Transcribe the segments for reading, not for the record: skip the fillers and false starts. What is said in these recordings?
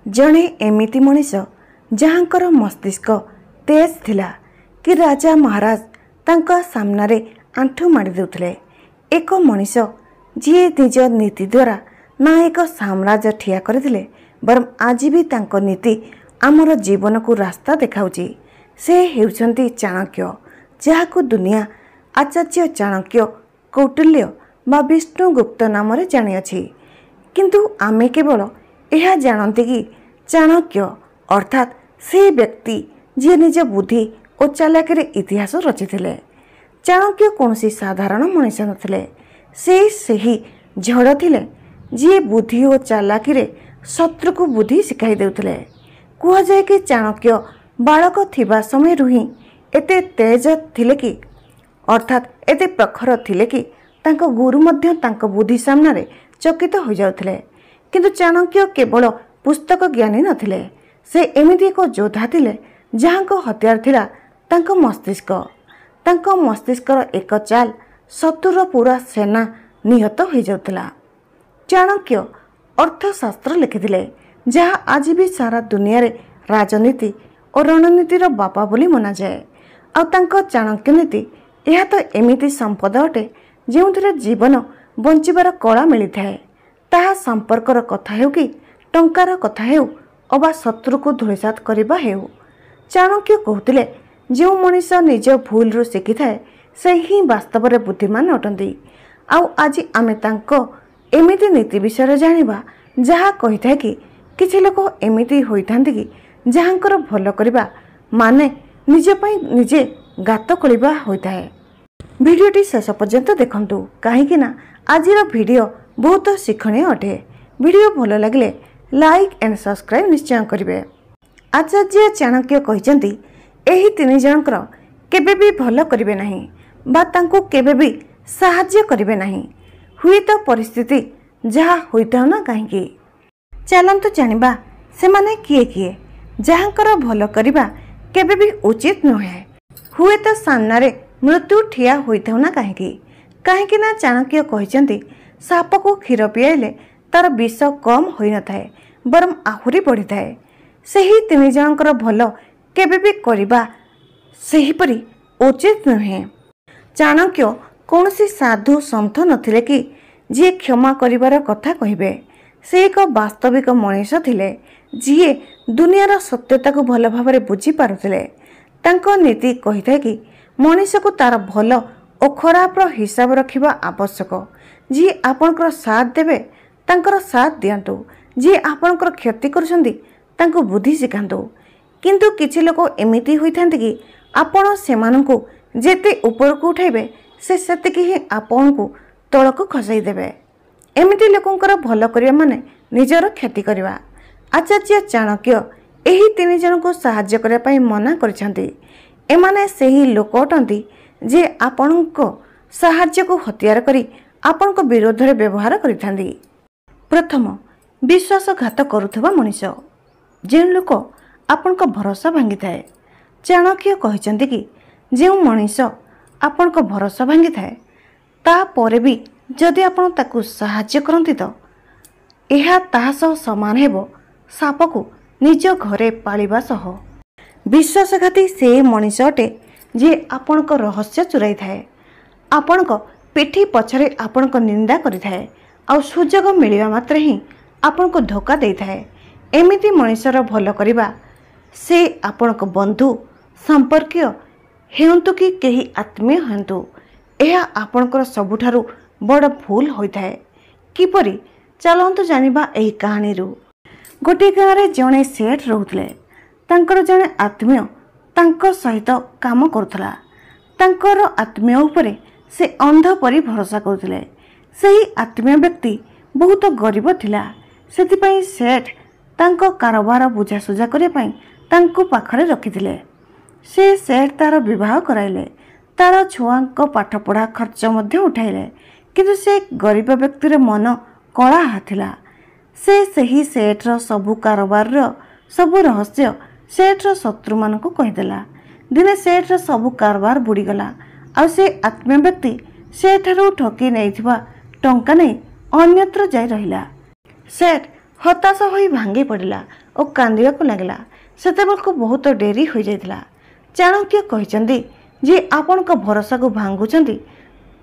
जड़े एमिति मनीष जहाँकर मस्तिष्क तेज थिला कि राजा महाराज तांका सामनारे आंठु माड़ी देउथिले। एक मनीष जी निज नीति द्वारा ना एक साम्राज्य ठिया करथिले बरम आज भी तांको नीति आमर जीवन को रास्ता देखाउची। से हेउछंती चाणक्य, जहाकू दुनिया आचार्य चाणक्य कौटिल्य बा विष्णुगुप्त नाम जानी अछि। किंतु आमे केवल यह जानते कि चाणक्य अर्थात से व्यक्ति जी निज बुद्धि और चालाकी इतिहास रचिथिले। चाणक्य कौनसी साधारण मनीष नथिले, से सही झड़ थिले जी बुद्धि और चालाकी शत्रु को बुद्धि शिखाई देउथिले। कुहा जाए कि चाणक्य बालक थिबा समय ही एते तेज थिले कि अर्थात एते प्रखर थिले कि तांको गुरु मध्य तांको बुद्धि सामने चकित हो जाउथिले। किंतु चाणक्य केवल पुस्तक ज्ञानी नथिले, से एमिति एक योद्धा थिले जहाँको हथियार थिला तांको मस्तिष्क। तांको मस्तिष्कर एक चाल शत्रुर पूरा सेना निहत हो जाउथिला। चाणक्य अर्थशास्त्र लिखिथिले, जहाँ आज भी सारा दुनिया रे राजनीति और रणनीतिर बापा बोली मना जाए। आ तांको चाणक्य नीति यह तो एमिति संपद अटे जो जीवन बंचिबार कला मिली थाए। ताहा संपर्कर कथा हेउ कि टंकार कथा हेउ अबा शत्रु को धूलिसात करबा हेउ। चाणक्य कहते जो मनीष निज भूल रु शिखि थाए से ही वास्तव में बुद्धिमान अटंती। आउ आज आमे तांको एमिति नीति विषय जानिबा जहा कहि थाए कि किछि लोक एमिति होइथांती कि जहाँकर भल करबा माने निजे पई निजे गात कलिबा होइथाए। भिडियोटी शेष पर्यंत देखंतु कहीं ना आजिर भिडियो बहुत शिक्षणीय अटे। भिडियो भल लगे लाइक एंड सब्सक्राइब निश्चय करेंगे। आचार्य चाणक्य कहते एही तीन जनकर केबे भी भल करिवे नाही बा तांको केबे भी साहाय्य करिवे नाही, हुए तो परिस्थिति जहा होइता ना कहीं। चलंतु जानिबा सेमाने किए किए जहाँकर भल करिबा केबे भी उचित नुहे, हुए तो सामने मृत्यु ठिया होइथाउ ना कहीं ना चाणक्य कहते साप को क्षीर पियाइले तार विष कम होई न थाए बरम आहुरी बढ़ी थाए। सही तीन जनकर भल केबे भी करिबा सेहीपरि उचित नुहे। चाणक्य कौनसी साधु सन्थ नथिले कि जी क्षमा करिवार कथा कहिबे। से एक वास्तविक मनीष थिले जी दुनियार सत्यता को भल भाव बुझी पारुथिले। तांको नीति कहिथाए कि मनीष को तार भल और खराब हिसाब रखिबा आवश्यक। जी आपनकर साथ देवे तांकर साथ दियंतु, जी आपनकर क्षति करछंती तांको बुद्धि शिखांतु। किंतु किछि लोक एमिति होइथांती कि आपण सेमानंकु जेते ऊपर को उठाइबे से सेतिकी ही आपनकु तळको खसाई देबे। एमिति लोकंकर भल करिया माने निजर क्षति करिवा। आचार्य चाणक्य एही तीन जन को साहाय्य करिया पई मना करछंती। एमाने सेही लोक अटंती जे आपनको साहाय्य को हथियार करी आपनको विरोध रे व्यवहार करिथांती। प्रथम विश्वासघात करुथबा मनीष, जे लोक आपनको भरोसा भांगी थाए। चाणक्य कहते कि जो मनीष आपनको भरोसा भांगी थाए ता परे भी जदि आपण ताकू साहाय्य करंती तो यह ताहा सह समान हेबो साप को निज घरे पालिबा सह। विश्वासघाती से मनीष अटे जे आपणक रहस्य चुराई थाए, आपणक पिठी पछरे आपणक निंदा करि थाए आ सुजोग मिलिबा मात्रे ही आपणक धोखा देई थाए। एमिति मनीषर भल करिबा से आपणक बंधु संपर्कीय हेउंतु कि केही आत्मीय हेउंतु यह आपणकर सबुठारु बड़ भूल होइथाए। किपरि चलंतु जानिबा एही कहानी रु। गोटे गाँव में जड़े सेठ रोते, तांकर जड़े आत्मीय तांको सहित काम करुथला। तांकर आत्मीय उपरे से अंध परी भरोसा करुथले। सही आत्मीय व्यक्ति बहुत गरीब थिला, सेथिपई सेठ तांको कारोबार बुझासुझा करने पई तांको पाखरे रखिथिले। से सेठ तार विवाह कराइले, तार छुआंको पाठपढ़ा खर्च मध्य उठाइले। किंतु से गरीब व्यक्तिर मन कला थिला। से सही सेठर सबु कारोबार सबु रहस्य सेठर शत्रु मान को कहीदेला। दिने सेठर सबु कारोबार बुड़ीगला। आ से आत्मीय व्यक्ति सेठारू ठकी नहीं टंका नहीं अन्यत्र जाई रहिला। सेठ हताश होई भांगी पड़ा और कांदिबाकु लागला। सेतेबेलକୁ बहुत डेरी हो जाइतिला। चाणक्य कहते जे आपण भरोसा को भांगुचंती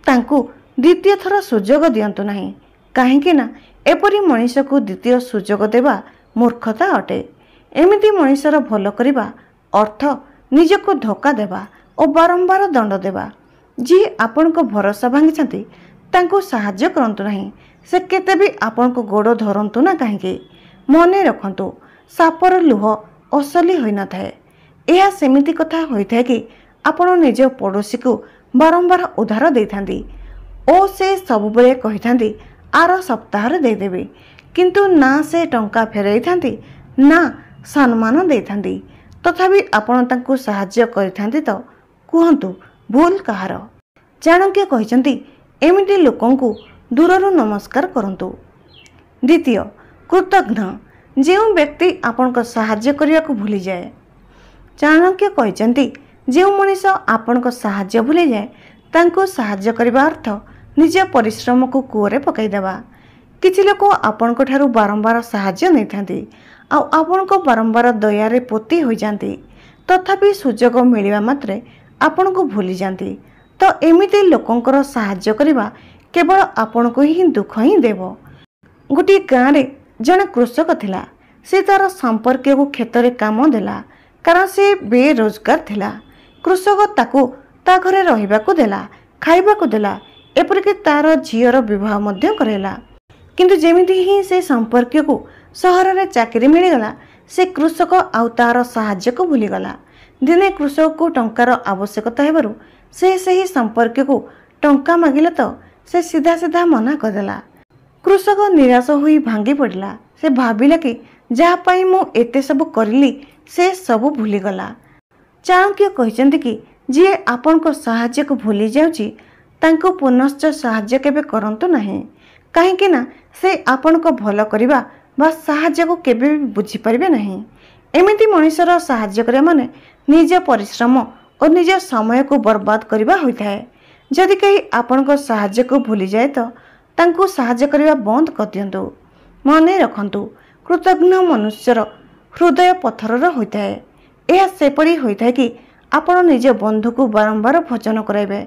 तांकु द्वितीय थर सुजोग दियंतु नाही, काहेकि ना एपरी मनीष को द्वितीय सुजोग देवा मूर्खता अटे। एमिति मनीषर भल करवा अर्थ निजको धोखा देवा और बारंबार दंड देवा। जी आपण भरोसा भांगी तांको साहाय्य करंतु नाही, से केते भी आपण गोड़ धरंतु ना काहेकि। मने रखंतु सापर लुह असली होई न थाए। यह सेमिति कथा होइथाए कि आपण निज पड़ोसी को बारंबार उधार देइथांती ओ से सबुबेले कहिथांती आर सप्ताह देदेवी, किंतु ना से टंका फेराइथांती ना सम्मान देइथांती। तथापि आपण तांको साहाय्य करिथांती तो कुहंतु भूल कहार। चाणक्य कहते एमिति लोकंकु दूररु नमस्कार करंतु। द्वितीय कृतघ्न, जो व्यक्ति आपण साहाय्य करने को भूली जाए। चाणक्य कहते जो मनीष आपण साहाय्य भूली जाए तांको साहाय्य करने अर्थ निज परिश्रम को कूअरे पकईदेवा। किछि लोक आपण ठारू बारंबार साहाय्य नहीं थांती आपण बारंबार दयारे पोती हो जाती, तथापि सुजोग मिलवा मात्रे आपण को भूली जाती। तो एमिति लोकंकर साहाय्य करवा केवल आपण को ही दुख ही देव। गोटे गाँव में जड़े कृषक थिला, से तार संपर्क को क्षेत्र में काम देला कारण से बेरोजगार थिला। कृषक ताकू ता घरे रहिबाकू देला, खाइबाकू देला, एपरिक तार झीर विवाह मध्य करेला। किंतु जेमिति ही से संपर्क को सहर में चाकरी मिलगला, से कृषक आउ तार साहाय्य को भूलीगला। दिने कृषक को टंकार आवश्यकता हेबारु से सही संपर्क को टंका मागिले तो से सीधा सीधा मना करदेला। कृषक निराश होई भांगी पड़ा। से भाविला कि जहाँपाई मु एते सब करिली से सब भूलीगला। चाणक्य कहते कि जी आपण को साहाय्य को भूली जाउची तांको पुनश्च साहाय्य केबे करंतु नाही, काहेकि ना से आपण को भल करिबा बा साहाय्य को केबे भी बुझी परिबे नाही। एमिति मनुष्यर साहाय्य करे माने निज परिश्रम और निज समय को बर्बाद करबा होइथाए। जदि कहीं आपण को साहाय्य को भूली जाए तो तांको साहाय्य करबा बंद कर दियंतु। मने रखंतु कृतज्ञ मनुष्यर हृदय पत्थरर होइथाए। यह सेपरी होइथाए कि आपण निज बंधु को बारंबार भोजन कराइबे,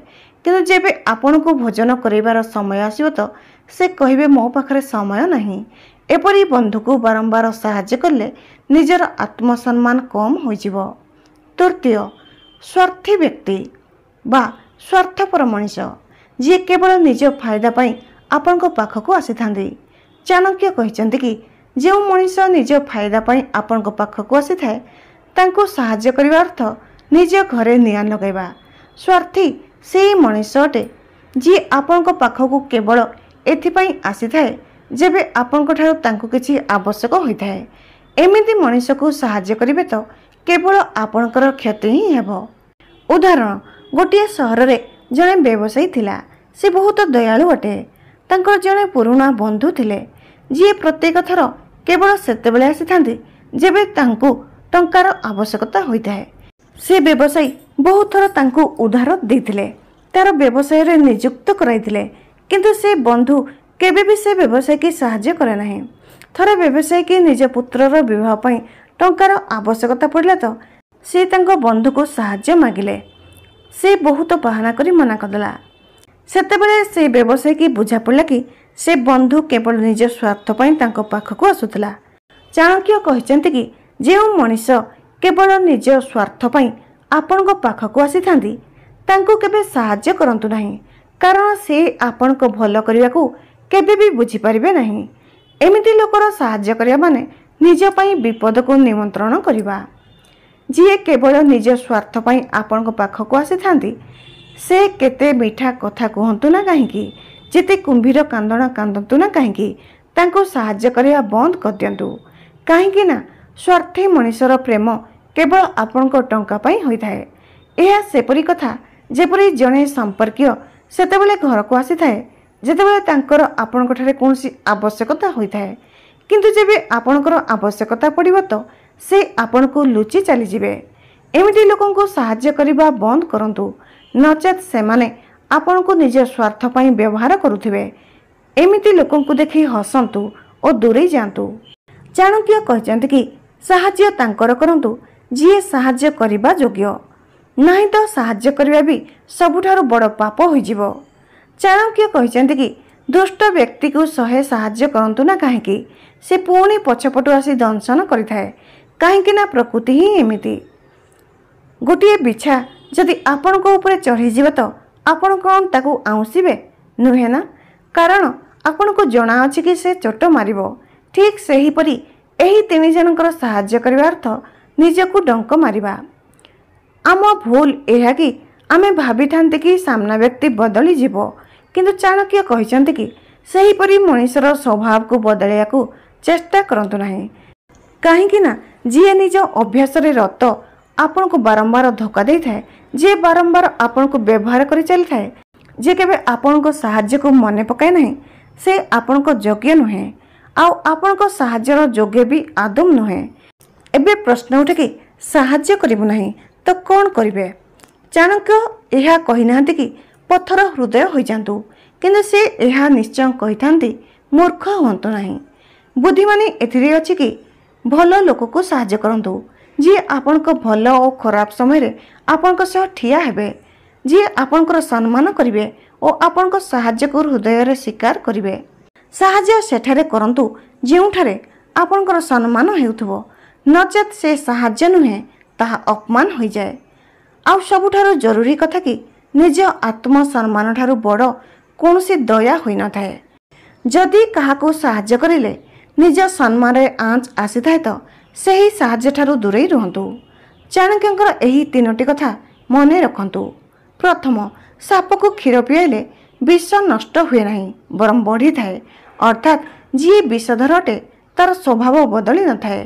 किंतु जेबे आपण को भोजन कराइबार समय आसिबो तो से कहिबे मो पाखरे समय नहीं। एपरी बंधु को बारंबार साहाय्य करले निजर आत्मसम्मान कम होइजिबो। तृतीय स्वार्थी व्यक्ति बा स्वार्थपर मनीष, जी केवल निज फायदा पाई आपण पाखक आसी थांती। चाणक्य कहते कि जो मनीष निज फायदा पाई आपण पाखक आसी थाए तांको साहाय्य करबा अर्थ निज घरे निआं लगाइबा। स्वार्थी से मनीष अटे जी आपण पाखक केवल एथिपाई आसी थाए जेबे आपण ठारू तांको किछि आवश्यक होइथाए। एमिति मनीष को साहाय्य करिबे तो केवल आपणकर क्षति ही हेबो। उदाहरण, गोटे सहर रे जड़े व्यवसायी थिला, से बहुत दयालु अटे। तांकर जड़े पुराना बंधु थिले, जी प्रत्येक थर केवल सेतेबेले आसी थांती जेबे तांको टंकार आवश्यकता होइथाए। से व्यवसायी बहुत थर तांको उधार देथिले, तार व्यवसाय रे नियुक्त कराइथिले, किंतु से बंधु केबे भी से व्यवसाय की साहाय्य करे नाही। थरे व्यवसायी की निज पुत्रर विवाह पई टंकार आवश्यकता पड़ला तो से तांको बंधु को साहाय्य मागिले। से बहुत बहाना करी मना करदेला। सेतेबेले से व्यवसायी की बुझा पड़ला कि से बंधु केवल निज स्वार्थ पई तांको पाखक आसुतला। चाणक्य कहते कि जो मनीष केवल निज स्वार्थ पई आपण पाखक आसी थांती तांको केबे साहाय्य करंतु नाही, कारण से आपण को भल करिया को केबे भी बुझी परिबे नाही। एमिति लोकर साहाय्य करिया माने निज पई विपद को निमंत्रण करिबा। जी केवल निज स्वार्थ पई आपण पाखक आसी थांती से केते मीठा कथा कहंतु ना काहेकि, जेते कुंभीर कांदणा कांदंतु ना काहेकि, तांको साहाय्य करिया बंद कर दियंतु। काहेकि ना स्वार्थी मनीषर प्रेम केवल आपण टंका पई होइथाए। यह सेपरी कथा जेपरी जने संपर्कीय सेतेबेले घर को आसी थाए जेतेबेले तांकर आपण ठारे कोनसी आवश्यकता होइथाए, किंतु जेबे आपणकर आवश्यकता पड़िबो तो से आपण को लुचि चली जिवे। एमिति लोकन को साहाय्य करिबा बंद करंतु, नचेत सेमाने आपण को निज स्वार्थ पई व्यवहार करुथिबे। एमिति लोकन को देखि हसंतु और दूरे जांतु। ଚାଣକ୍ୟ କହିଛନ୍ତି କି ସାହାଯ୍ୟ ତାଙ୍କର କରନ୍ତୁ ଯିଏ ସାହାଯ୍ୟ କରିବା ଯୋଗ୍ୟ, ନାହିଁ ତ ସାହାଯ୍ୟ କରିବା ବି ସବୁଠାରୁ ବଡ଼ ପାପ ହୋଇଯିବ। ଚାଣକ୍ୟ କହିଛନ୍ତି କି ଦୁଷ୍ଟ ବ୍ୟକ୍ତିକୁ 100 ସାହାଯ୍ୟ କରନ୍ତୁ ନା କାହିଁକି, ସେ ପୁଣି ପଛପଟୁ ଆସି ଦଂଶନ କରିଥାଏ। କାହିଁକି ନା ପ୍ରକୃତି ହିଁ ଏମିତି। ଗୋଟିଏ ବିଛା ଯଦି ଆପଣଙ୍କ ଉପରେ ଚଢ଼ିଯିବ ତ ଆପଣ କ'ଣ ତାକୁ ଆଉଁସିବେ? ନୁହେଁ ନା, କାରଣ ଆପଣଙ୍କୁ ଜଣାଅଛି କି ସେ ଚୋଟ ମାରିବ। ଠିକ୍ ସେହିପରି ଏହି 3 ଜଣଙ୍କର ସାହାଯ୍ୟ କରିବା ଅର୍ଥ ନିଜକୁ ଡଙ୍କ ମାରିବା। ଆମ ଭୁଲ ଏହା କି ଆମେ ଭାବିଥାନ୍ତି କି ସାମ୍ନା ବ୍ୟକ୍ତି ବଦଳିଯିବ, କିନ୍ତୁ ଚାଣକ୍ୟ କହିଛନ୍ତି କି ସେହିପରି ମଣିଷର ସ୍ୱଭାବକୁ ବଦଳାଇବାକୁ ଚେଷ୍ଟା କରନ୍ତୁ ନାହିଁ। କାହିଁକି ନା ଯିଏ ନିଜ ଅଭ୍ୟାସରେ ରତ ଆପଣଙ୍କୁ ବାରମ୍ବାର ଧୋକା ଦେଇଥାଏ, ଯିଏ ବାରମ୍ବାର ଆପଣଙ୍କୁ ବ୍ୟବହାର କରି ଚାଲିଥାଏ, ଯେ କେବେ ଆପଣଙ୍କ ସାହାଯ୍ୟକୁ ମନେ ପକାଏ ନାହିଁ, ସେ ଆପଣଙ୍କ ଯୋଗ୍ୟ ନୁହେଁ, ଆଉ ଆପଣଙ୍କ ସାହାଯ୍ୟର ଯୋଗ୍ୟ ବି ଆଦୌ ନୁହେଁ। ଏବେ ପ୍ରଶ୍ନ ଉଠେ କି ସାହାଯ୍ୟ କରିବୁ ନାହିଁ ତ କ'ଣ କରିବେ? ଚାଣକ୍ୟ ଏହା କହିନାହାନ୍ତି କି ପଥର ହୃଦୟ ହୋଇଯାନ୍ତୁ, କିନ୍ତୁ ସେ ଏହା ନିଶ୍ଚୟ କହିଥାନ୍ତି ମୂର୍ଖ ହୁଅନ୍ତୁ ନାହିଁ। ବୁଦ୍ଧିମାନୀ ଏଥିରେ ଅଛି କି ଭଲ ଲୋକକୁ ସାହାଯ୍ୟ କରନ୍ତୁ, ଯିଏ ଆପଣଙ୍କ ଭଲ ଓ ଖରାପ ସମୟରେ ଆପଣଙ୍କ ସହ ଠିଆ ହେବେ, ଯିଏ ଆପଣଙ୍କର ସମ୍ମାନ କରିବେ ଓ ଆପଣଙ୍କ ସାହାଯ୍ୟକୁ ହୃଦୟରେ ସ୍ୱୀକାର କରିବେ। ସାହାଯ୍ୟ ସେଠାରେ କରନ୍ତୁ ଯେଉଁଠାରେ ଆପଣଙ୍କର ସମ୍ମାନ ହେଉଥିବ, ନଚେତ୍ ସେ ସାହାଯ୍ୟ ନୁହେଁ, ତାହା ଅପମାନ ହୋଇଯାଏ। ଆଉ ସବୁଠାରୁ ଜରୁରୀ କଥା କି ନିଜ ଆତ୍ମସମ୍ମାନ ଠାରୁ ବଡ଼ କୌଣସି ଦୟା ହୋଇନଥାଏ। ଯଦି କାହାକୁ ସାହାଯ୍ୟ କରିଲେ ନିଜ ସମ୍ମାନରେ ଆଞ୍ଚ ଆସିଥାଏ ତ ସେହି ସାହାଯ୍ୟଠାରୁ ଦୂରେଇ ରୁହନ୍ତୁ। ଚାଣକ୍ୟଙ୍କର ଏହି 3ଟି କଥା ମନେ ରଖନ୍ତୁ। ପ୍ରଥମ, ସାପକୁ କ୍ଷୀର ପିଆଇଲେ ବିଷ ନଷ୍ଟ ହୁଏ ନାହିଁ, ବରଂ ବଢ଼ିଥାଏ, ଅର୍ଥାତ୍ ଯିଏ ବିଷଧର ଅଟେ ତାର ସ୍ୱଭାବ ବଦଳି ନଥାଏ।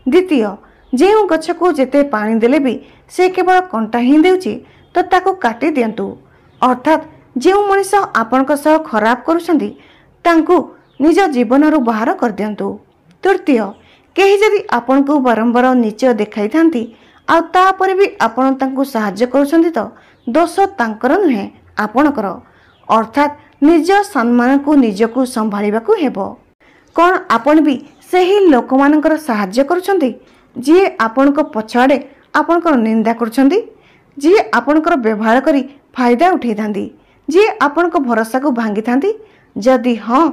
ଦ୍ୱିତୀୟ, ଯେଉଁ ଗଛକୁ ଯେତେ ପାଣି ଦେଲେ ବି ସେ କେବଳ କଣ୍ଟା ହିଁ ଦେଉଛି ତ ତାକୁ କାଟି ଦିଅନ୍ତୁ, ଅର୍ଥାତ୍ ଯେଉଁ ମଣିଷ ଆପଣଙ୍କ ସହ ଖରାପ କରୁଛନ୍ତି ତାଙ୍କୁ ନିଜ ଜୀବନରୁ ବାହାର କରିଦିଅନ୍ତୁ। ତୃତୀୟ, କେହି ଯଦି ଆପଣଙ୍କୁ ବାରମ୍ବାର ନୀଚ ଦେଖାଇଥାନ୍ତି ଆଉ ତାପରେ ବି ଆପଣ ତାଙ୍କୁ ସାହାଯ୍ୟ କରୁଛନ୍ତି ତ ଦୋଷ ତାଙ୍କର ନୁହେଁ, ଆପଣଙ୍କର, ଅର୍ଥାତ୍ ନିଜ ସମ୍ମାନକୁ ନିଜକୁ ସମ୍ଭାଳିବାକୁ ହେବ। କ'ଣ ଆପଣ ବି ସେହି ଲୋକମାନଙ୍କର ସାହାଯ୍ୟ କରୁଛନ୍ତି ଯିଏ ଆପଣଙ୍କ ପଛଆଡ଼େ ଆପଣଙ୍କର ନିନ୍ଦା କରୁଛନ୍ତି, ଯିଏ ଆପଣଙ୍କର ବ୍ୟବହାର କରି ଫାଇଦା ଉଠାଇଥାନ୍ତି, ଯିଏ ଆପଣଙ୍କ ଭରସାକୁ ଭାଙ୍ଗିଥାନ୍ତି? ଯଦି ହଁ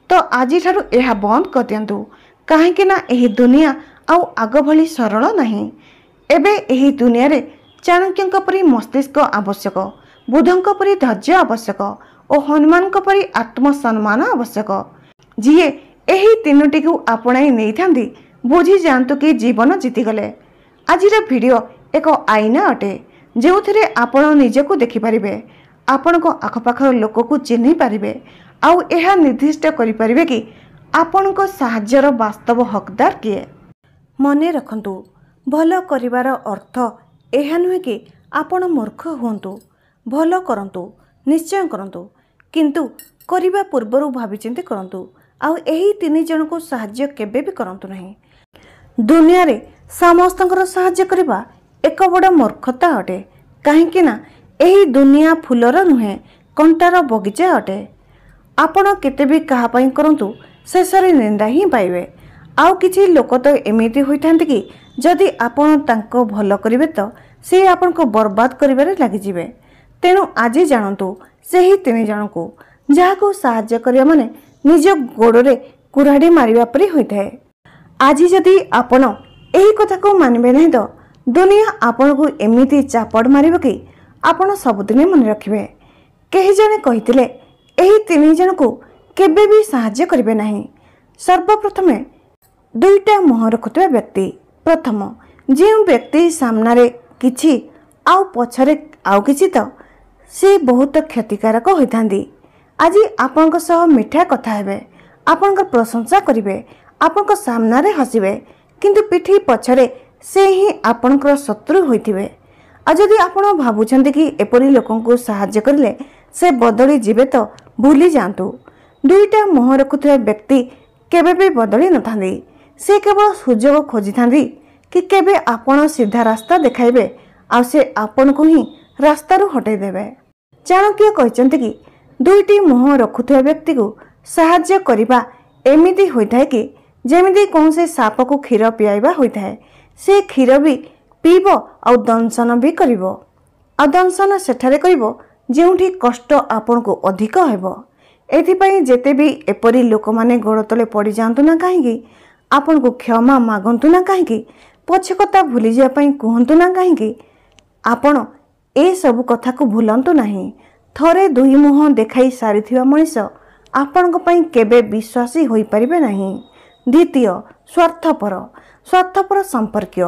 ତ ଆଜିଠାରୁ ଏହା ବନ୍ଦ କରିଦିଅନ୍ତୁ, କାହିଁକି ନା ଏହି ଦୁନିଆ ଆଉ ଆଗ ଭଳି ସରଳ ନାହିଁ। ଏବେ ଏହି ଦୁନିଆରେ ଚାଣକ୍ୟଙ୍କ ପରି ମସ୍ତିଷ୍କ ଆବଶ୍ୟକ, ବୁଦ୍ଧଙ୍କ ପରି ଧୈର୍ଯ୍ୟ ଆବଶ୍ୟକ ଓ ହନୁମାନଙ୍କ ପରି ଆତ୍ମସମ୍ମାନ ଆବଶ୍ୟକ। ଯିଏ ଏହି 3ଟିକୁ ଆପଣାଇ ନେଇଥାନ୍ତି ବୁଝି ଯାଆନ୍ତୁ କି ଜୀବନ ଜିତିଗଲେ। ଆଜିର ଭିଡ଼ିଓ ଏକ ଆଇନା ଅଟେ, ଯେଉଁଥିରେ ଆପଣ ନିଜକୁ ଦେଖିପାରିବେ, ଆପଣଙ୍କ ଆଖପାଖର ଲୋକକୁ ଚିହ୍ନି ପାରିବେ, ଆଉ ଏହା ନିର୍ଦ୍ଦିଷ୍ଟ କରିପାରିବେ କି ଆପଣଙ୍କ ସାହାଯ୍ୟର ବାସ୍ତବ ହକଦାର କିଏ। ମନେ ରଖନ୍ତୁ, ଭଲ କରିବାର ଅର୍ଥ ଏହା ନୁହେଁ କି ଆପଣ ମୂର୍ଖ ହୁଅନ୍ତୁ। ଭଲ କରନ୍ତୁ, ନିଶ୍ଚୟ କରନ୍ତୁ, କିନ୍ତୁ କରିବା ପୂର୍ବରୁ ଭାବିଚିନ୍ତି କରନ୍ତୁ। ଆଉ ଏହି 3 ଜଣଙ୍କୁ ସାହାଯ୍ୟ କେବେ ବି କରନ୍ତୁ ନାହିଁ। ଦୁନିଆରେ ସମସ୍ତଙ୍କର ସାହାଯ୍ୟ କରିବା ଏକ ବଡ଼ ମୂର୍ଖତା ଅଟେ, କାହିଁକି ନା ଏହି ଦୁନିଆ ଫୁଲର ନୁହେଁ, କଣ୍ଟାର ବଗିଚା ଅଟେ। ଆପଣ କେତେ ବି କାହା ପାଇଁ କରନ୍ତୁ, ଶେଷରେ ନିନ୍ଦା ହିଁ ପାଇବେ। ଆଉ କିଛି ଲୋକ ତ ଏମିତି ହୋଇଥାନ୍ତି କି ଯଦି ଆପଣ ତାଙ୍କ ଭଲ କରିବେ ତ ସେ ଆପଣଙ୍କୁ ବର୍ବାଦ କରିବାରେ ଲାଗିଯିବେ। ତେଣୁ ଆଜି ଜାଣନ୍ତୁ ସେହି 3 ଜଣଙ୍କୁ, ଯାହାକୁ ସାହାଯ୍ୟ କରିବା ମାନେ ନିଜ ଗୋଡ଼ରେ କୁରାଢ଼ୀ ମାରିବା ପରି ହୋଇଥାଏ। ଆଜି ଯଦି ଆପଣ ଏହି କଥାକୁ ମାନିବେ ନାହିଁ ତ ଦୁନିଆ ଆପଣଙ୍କୁ ଏମିତି ଚାପଡ଼ ମାରିବ କି ଆପଣ ସବୁଦିନେ ମନେ ରଖିବେ। କେହି ଜଣେ କହିଥିଲେ ଏହି 3 ଜଣଙ୍କୁ କେବେ ବି ସାହାଯ୍ୟ କରିବେ ନାହିଁ। ସର୍ବପ୍ରଥମେ 2ଟା ମୁହଁ ରଖୁଥିବା ବ୍ୟକ୍ତି। ପ୍ରଥମ, ଯେଉଁ ବ୍ୟକ୍ତି ସାମ୍ନାରେ କିଛି ଆଉ ପଛରେ ଆଉ କିଛି ତ ସେ ବହୁତ କ୍ଷତିକାରକ ହୋଇଥାନ୍ତି। ଆଜି ଆପଣଙ୍କ ସହ ମିଠା କଥା ହେବେ, ଆପଣଙ୍କ ପ୍ରଶଂସା କରିବେ, ଆପଣଙ୍କ ସାମ୍ନାରେ ହସିବେ, କିନ୍ତୁ ପିଠି ପଛରେ ସେ ହିଁ ଆପଣଙ୍କର ଶତ୍ରୁ ହୋଇଥିବେ। ଆଉ ଯଦି ଆପଣ ଭାବୁଛନ୍ତି କି ଏପରି ଲୋକଙ୍କୁ ସାହାଯ୍ୟ କରିଲେ ସେ ବଦଳି ଯିବେ ତ ଭୁଲି ଯାଆନ୍ତୁ। 2ଟା ମୁହଁ ରଖୁଥିବା ବ୍ୟକ୍ତି କେବେ ବି ବଦଳି ନଥାନ୍ତି। ସେ କେବଳ ସୁଯୋଗ ଖୋଜିଥାନ୍ତି କି କେବେ ଆପଣ ସିଧା ରାସ୍ତା ଦେଖାଇବେ ଆଉ ସେ ଆପଣଙ୍କୁ ହିଁ ରାସ୍ତାରୁ ହଟାଇ ଦେବେ। ଚାଣକ୍ୟ କହିଛନ୍ତି କି 2ଟି ମୁହଁ ରଖୁଥିବା ବ୍ୟକ୍ତିକୁ ସାହାଯ୍ୟ କରିବା ଏମିତି ହୋଇଥାଏ କି जेमिति कौनसी साप को क्षीर पियाइबा होता है से क्षीर भी पीब आ दंशन भी करिवो आ दंशन सेठारे करिवो जेउठी कष्ट आपन को अधिक हेबो। एथिपाई जेते भी एपरी लोक माने गोड़ तले पड़ी जांतु ना काहेकि आपन को क्षमा मागंतु ना काहेकि पछ कथा भूली जा पई कहंतु ना काहेकि आपण ए सब कथा को भूलंतु नाही। थरे दुई मुह देखाई सारिथिबा मनिष आपण को पई केबे विश्वासी होई परिबे नाही। द्वितीय स्वार्थपर संपर्क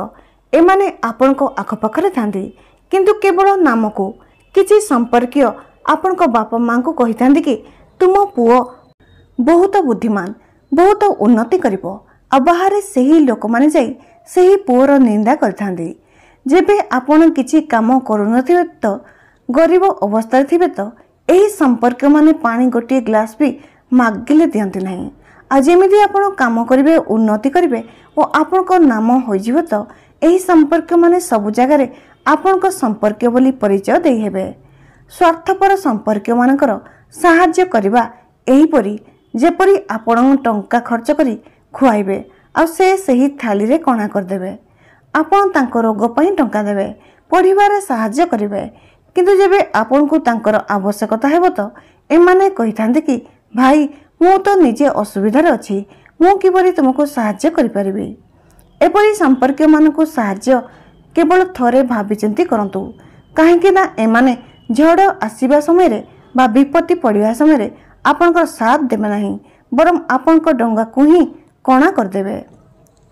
एमाने आपण को आखपाखरे थांती किंतु केवल नाम को किछि संपर्क आपण को बापा मां को कहि थांती कि तुम पुओ बहुत बुद्धिमान बहुत उन्नति करिवो आ बाहर सही लोक माने जाई सही पुओर निंदा करथांती। जेबे आपण किछि काम करूनथिबे तो गरीब अवस्था थिबे तो एही संपर्क माने पानी गोटे ग्लास भी मागिले दियंती नाही। आ जेमिति आपण काम करिवे उन्नति करिवे और आपण को नाम होई जिवो तो एही संपर्क माने सब जगह रे आपण को संपर्क बोली परिचय देई हेबे। स्वार्थपर संपर्क मानकर साहाय्य करिबा एही परी जेपरी आपण टंका खर्च करी खुआइबे आ से सही थाली रे कणा कर देबे। आपण तांको रोग पई टंका देबे पढ़िबारे साहाय्य करिवे किंतु जेबे आपण को तांकर आवश्यकता हेबो तो एमाने कहिथांते कि भाई मु तो निजे असुविधार अछि मु किबरी तुमको साहाय्य करि परिबे। एपरी संपर्क मानकु साहाय्य केवल थरे भाबी चिंती करंतु काहेकि ना एमाने झड़ आसीबा समय रे बा विपत्ति पड़िबा समय रे आपनकर साथ देबे नाही बरम आपनकर डंगा को ही कणा कर देबे।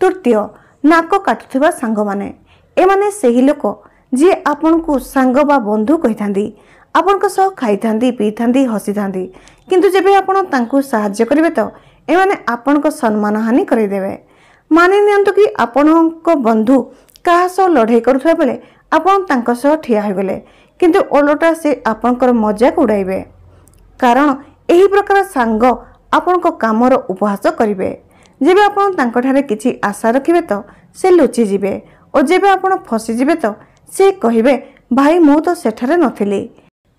तृतीय नाक काटुथिबा सांग माने एमाने सेही लोक जे आपन को सांग बा बंधु कहिथांदी आपण को सह खाइथांदी पीथांदी हसीथांदी किंतु जेबे आपण तांकु साहाय्य करिवे तो एमाने आपण को सम्मान हानि करै देबे। मानि नियंतु कि आपण को बंधु काहा सह लड़ाई करुथबा बेले आपण तांको सह ठिया होय गेले किंतु ओलोटा से आपणकर मजाक उड़ाइबे कारण एही प्रकार सांग आपण को कामर उपहास करिवे। जेबे आपण तांको ठारे किछि आशा रखिबे तो से लुचि जिवे और जेबे आपण फसी जिवे तो से कहिबे भाई मु तो सेठारे नथिली।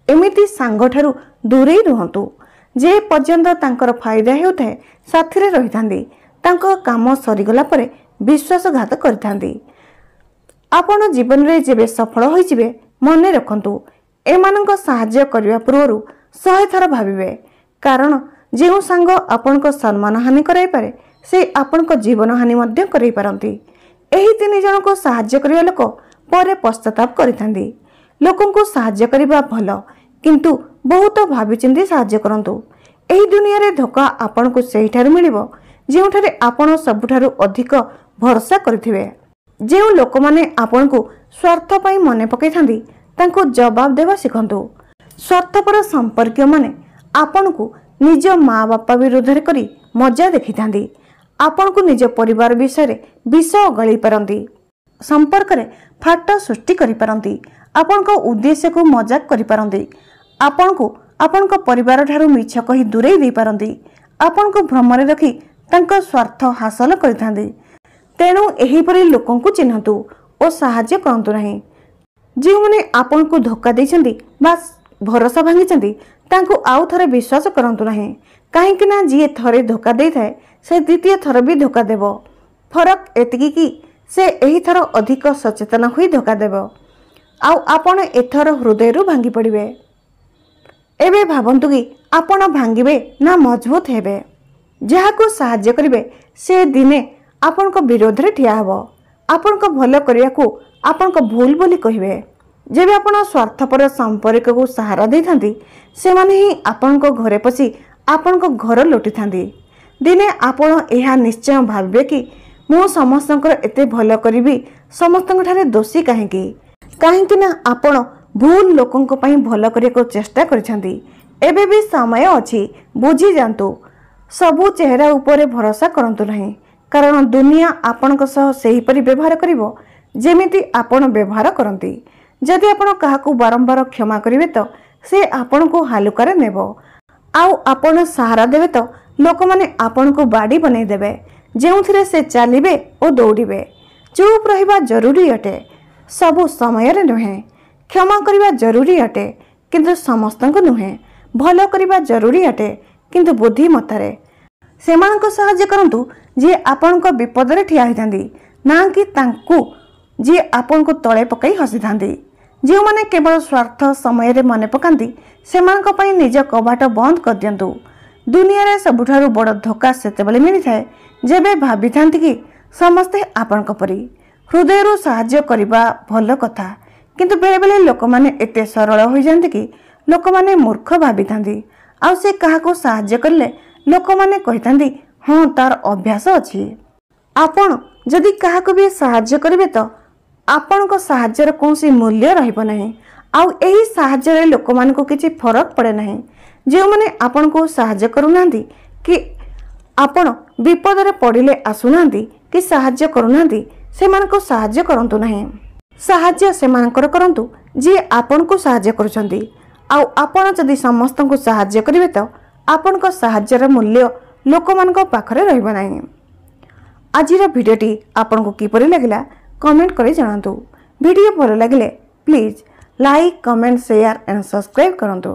एमिति सांग ठारू दूरे रुहंतु जे पर्यंत तांकर फायदा हेउଥାଏ साथीरे रहिथांदी तांको काम सरीगला परे विश्वासघात करिथांदी। आपण जीवन रे जेबे सफल होइजिबे मने रखंतु एमानंको सहाय्य करिवा पूर्वरु 100 थर भाबिबे कारण जेउ सांग आपनको सम्मान हानि कराई पारे से आपनको जीवन हानि मध्य कराई पारंती। एही तीन जन को सहाय्य करिवा लोक परे पश्चाताप करिथांदी। लोकंको सहाय्य करिवा भलो किंतु बहुत भाबी चिंती सहाय्य करंतु। एही दुनिया रे धोका आपनको सेही ठार मिलिबो जेउठारे आपण सबुठारु अधिक भरोसा करथिबे। जेउ लोक माने आपनको स्वार्थ पई मने पकैथांदी तांको जवाब देवा सिखंतु। स्वार्थपर संपर्क माने आपनको निज माँ बापा विरोध रे करी मजा देखिथांदी आपनको निज परिवार विषय रे विष गली पारंती संपर्क रे फाट सृष्टि करि पारंती आपनको उद्देश्य को मजाक करि पारंती आपनको आपनको परिवार ठारू मिछ कहि दूरे दे पारंती आपनको भ्रम रे रखी तांको स्वार्थ हासिल करिथांदी। तेणु एही परि लोकंकु चिन्हतु और साहाय्य करंतु नाही। जे माने आपनको धोखा दैछंती बास भरोसा भांगिछंती तांको आउ थरे विश्वास करंतु नाही काहेकि ना जे थरे धोखा देई थाए से द्वितीय थर भी धोखा देबो। फरक एतिकी कि से एही थर अधिक सचेतन होई धोखा देबो आउ आपण एथर हृदयरु भांगी पड़िबे। एबे भाबंतु कि आपण भांगिबे ना मजबूत हेबे। जहाको सहाय्य करिवे से दिने आपनको विरोध रे ठिया हबो आपनको भलो करिया को आपनको भूल बोली कहिवे। जेबे आपण स्वार्थपर संपर्क को सहारा देथांती से माने ही आपनको घरे पसी आपनको घर लुटी थांती। दिने आपण एहा निश्चय भाबे कि मु समस्तंकर एते भलो करिवि समस्तंक ठारे दोषी काहेकि ना आपण भूल लोकंक पई भलो करिया को चेष्टा करिसंती। एबे भी समय अछि बुझी जांतु सबु चेहरा उपरे भरोसा करंतु नहीं कारण दुनिया आपणक सह सेही परि व्यवहार करिवो जेमिति आपण व्यवहार करंती। जदि आपण काहाकू बारंबार क्षमा करिवे तो से आपण को हालुकारे नेबो आउ आपण सहारा देवे तो लोक माने आपण को बाड़ी बनै देबे जेउथिरे से चालिबे ओ दौड़िबे। चुप रहिबा जरूरी अटे सबु समय रे नुहे क्षमा करिबा जरूरी अटे किंतु समस्तंक नुहे भलो करिबा जरूरी अटे किंतु बुद्धि मतारे सेमानक सहाय्य करंतु ଯିଏ ଆପଣଙ୍କ ବିପଦରେ ଠିଆ ହୋଇଥାନ୍ତି, ନା କି ତାଙ୍କୁ ଯିଏ ଆପଣଙ୍କୁ ତଳେ ପକାଇ ହସିଥାନ୍ତି। ଯେଉଁମାନେ କେବଳ ସ୍ୱାର୍ଥ ସମୟରେ ମନେ ପକାନ୍ତି ସେମାନଙ୍କ ପାଇଁ ନିଜ କବାଟ ବନ୍ଦ କରିଦିଅନ୍ତୁ। ଦୁନିଆରେ ସବୁଠାରୁ ବଡ଼ ଧୋକା ସେତେବେଳେ ମିଳିଥାଏ ଯେବେ ଭାବିଥାନ୍ତି କି ସମସ୍ତେ ଆପଣଙ୍କ ପରି। ହୃଦୟରୁ ସାହାଯ୍ୟ କରିବା ଭଲ କଥା, କିନ୍ତୁ ବେଳେବେଳେ ଲୋକମାନେ ଏତେ ସରଳ ହୋଇଯାନ୍ତି କି ଲୋକମାନେ ମୂର୍ଖ ଭାବିଥାନ୍ତି। ଆଉ ସେ କାହାକୁ ସାହାଯ୍ୟ କଲେ ଲୋକମାନେ କହିଥାନ୍ତି ହଁ ତାର ଅଭ୍ୟାସ ଅଛି। ଆପଣ ଯଦି କାହାକୁ ବି ସାହାଯ୍ୟ କରିବେ ତ ଆପଣଙ୍କ ସାହାଯ୍ୟର କୌଣସି ମୂଲ୍ୟ ରହିବ ନାହିଁ। ଆଉ ଏହି ସାହାଯ୍ୟରେ ଲୋକମାନଙ୍କୁ କିଛି ଫରକ ପଡ଼େ ନାହିଁ। ଯେଉଁମାନେ ଆପଣଙ୍କୁ ସାହାଯ୍ୟ କରୁନାହାନ୍ତି କି ଆପଣ ବିପଦରେ ପଡ଼ିଲେ ଆସୁନାହାନ୍ତି କି ସାହାଯ୍ୟ କରୁନାହାନ୍ତି, ସେମାନଙ୍କୁ ସାହାଯ୍ୟ କରନ୍ତୁ ନାହିଁ। ସାହାଯ୍ୟ ସେମାନଙ୍କର କରନ୍ତୁ ଯିଏ ଆପଣଙ୍କୁ ସାହାଯ୍ୟ କରୁଛନ୍ତି। ଆଉ ଆପଣ ଯଦି ସମସ୍ତଙ୍କୁ ସାହାଯ୍ୟ କରିବେ ତ ଆପଣଙ୍କ ସାହାଯ୍ୟର ମୂଲ୍ୟ ଲୋକମାନଙ୍କ ପାଖରେ ରହିବ ନାହିଁ। ଆଜିର ଭିଡ଼ିଓଟି ଆପଣଙ୍କୁ କିପରି ଲାଗିଲା କମେଣ୍ଟ କରି ଜଣାନ୍ତୁ। ଭିଡ଼ିଓ ଭଲ ଲାଗିଲେ please like, comment, share and subscribe କରନ୍ତୁ।